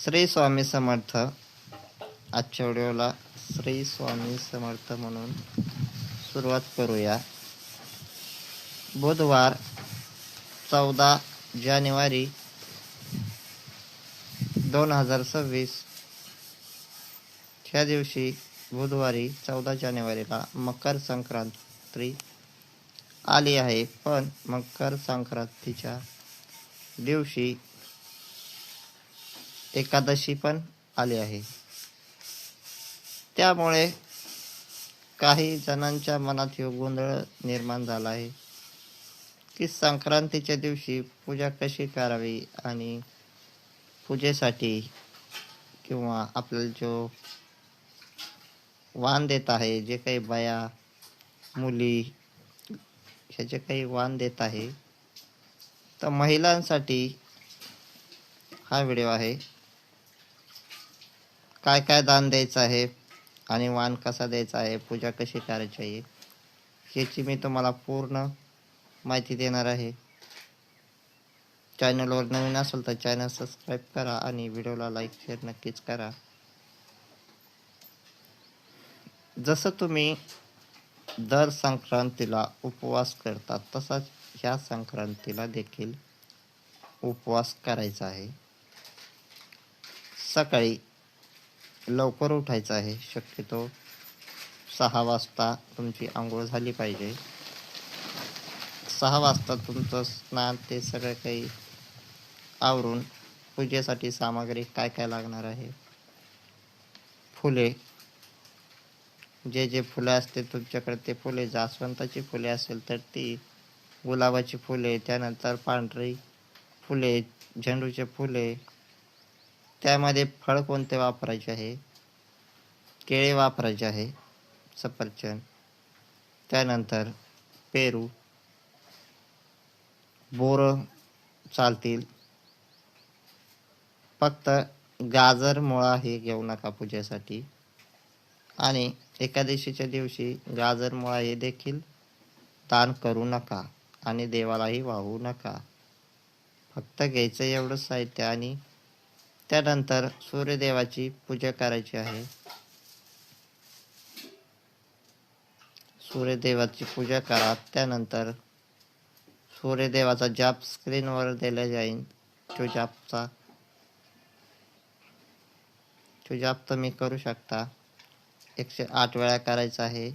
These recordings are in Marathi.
श्री स्वामी समर्थ. आजच्या व्हिडिओला श्री स्वामी समर्थ म्हणून सुरुवात करूया. बुधवार 14 जानेवारी 2026 ह्या दिवशी बुधवारी 14 जानेवारीला मकर संक्रांती आली आहे. पण मकर संक्रांतीच्या दिवशी एकादशी पण आली आहे. त्यामुळे काही जणांच्या मनात हे गोंधळ निर्माण झाला आहे की संक्रांतीच्या दिवशी पूजा कशी करावी आणि पूजेसाठी किंवा आपल्याला जो वाण देत आहे, जे काही बाया मुली ह्याचे काही वाण देत आहे, तर महिलांसाठी हा व्हिडिओ आहे. काय काय दान द्यायचं आहे आणि वाण कसा द्यायचा आहे, पूजा कशी करायची आहे, याची मी तुम्हाला पूर्ण माहिती देणार आहे. चॅनलवर नवीन असेल तर चॅनल सबस्क्राईब करा आणि व्हिडिओला लाईक शेअर नक्कीच करा. जसं तुम्ही दर संक्रांतीला उपवास करतात, तसाच ह्या संक्रांतीला देखील उपवास करायचा आहे. सकाळी लवकर उठायचं आहे. शक्यतो 6 वाजता तुमची आंघोळ झाली पाहिजे. 6 वाजता तुमचं स्नान ते सगळं काही आवरून पूजेसाठी सामग्री काय काय लागणार आहे. फुले, जे फुले असते तुमच्याकडे ते फुले, जास्वंदाची फुले असेल तर ती, गुलाबाची फुले, त्यानंतर पांढरी फुले, झेंडूचे फुले. त्यामध्ये फळ कोणते वापरायचे आहे? केळे वापरायचे आहे, सफरचंद, त्यानंतर पेरू, बोरं चालतील. फक्त गाजर मुळा हे घेऊ नका पूजेसाठी. आणि एकादशीच्या दिवशी गाजर मुळा हे देखील दान करू नका आणि देवालाही वाहू नका. फक्त घ्यायचं एवढं साहित्य आणि त्यानंतर सूर्यदेवाची पूजा करायची आहे. सूर्यदेवाची पूजा करा. त्यानंतर सूर्यदेवाचा जाप स्क्रीनवर दिला जाईल. तो जाप तुम्ही करू शकता. 108 वेळा करायचा आहे.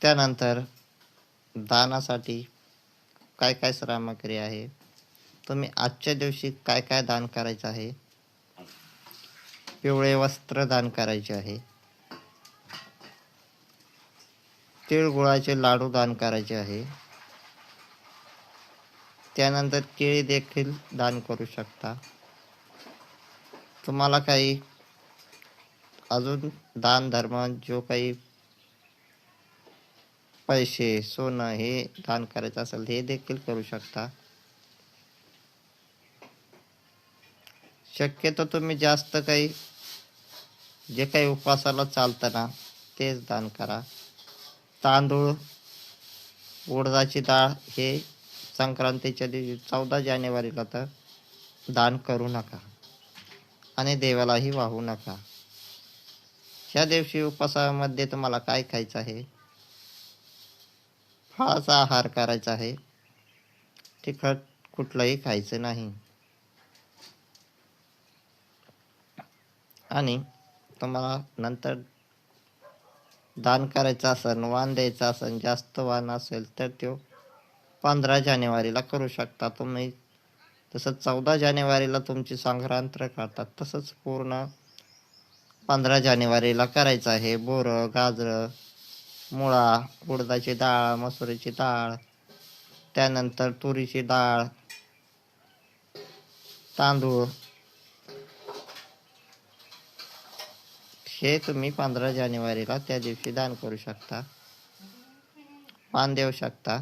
त्यानंतर दानासाठी काय काय सामग्री आहे, तुम्ही आजच्या दिवशी काय काय दान करायचं आहे. पिवळे वस्त्र दान करायचे आहे. तिळगुळाचे लाडू दान करायचे आहे. त्यानंतर केळी देखील दान करू शकता. तुम्हाला काही अजून दान धर्म, जो काही पैसे, सोनं हे दान करायचं असेल हे देखील करू शकता. शक्यतो तुम्ही जास्त काही जे काही उपवासाला चालतं ना तेच दान करा. तांदूळ, उडदाची डाळ हे संक्रांतीच्या दिवशी 14 जानेवारीला तर दान करू नका आणि देवालाही वाहू नका. ह्या दिवशी उपवासामध्ये तुम्हाला काय खायचं आहे? फळाचा आहार करायचा आहे. तिखट कुठलंही खायचं नाही. आणि तुम्हाला नंतर दान करायचं असेल, वाण द्यायचं असेल, जास्त वाण असेल तर तो 15 जानेवारीला करू शकता तुम्ही. तसं 14 जानेवारीला तुमची संक्रांत करतात, तसंच पूर्ण 15 जानेवारीला करायचं आहे. बोरं, गाजरं, मुळा, उडदाची डाळ, मसुरीची डाळ, त्यानंतर तुरीची डाळ, तांदूळ हे तुम्ही 15 जानेवारीला त्या दिवशी दान करू शकता, वाण देऊ शकता.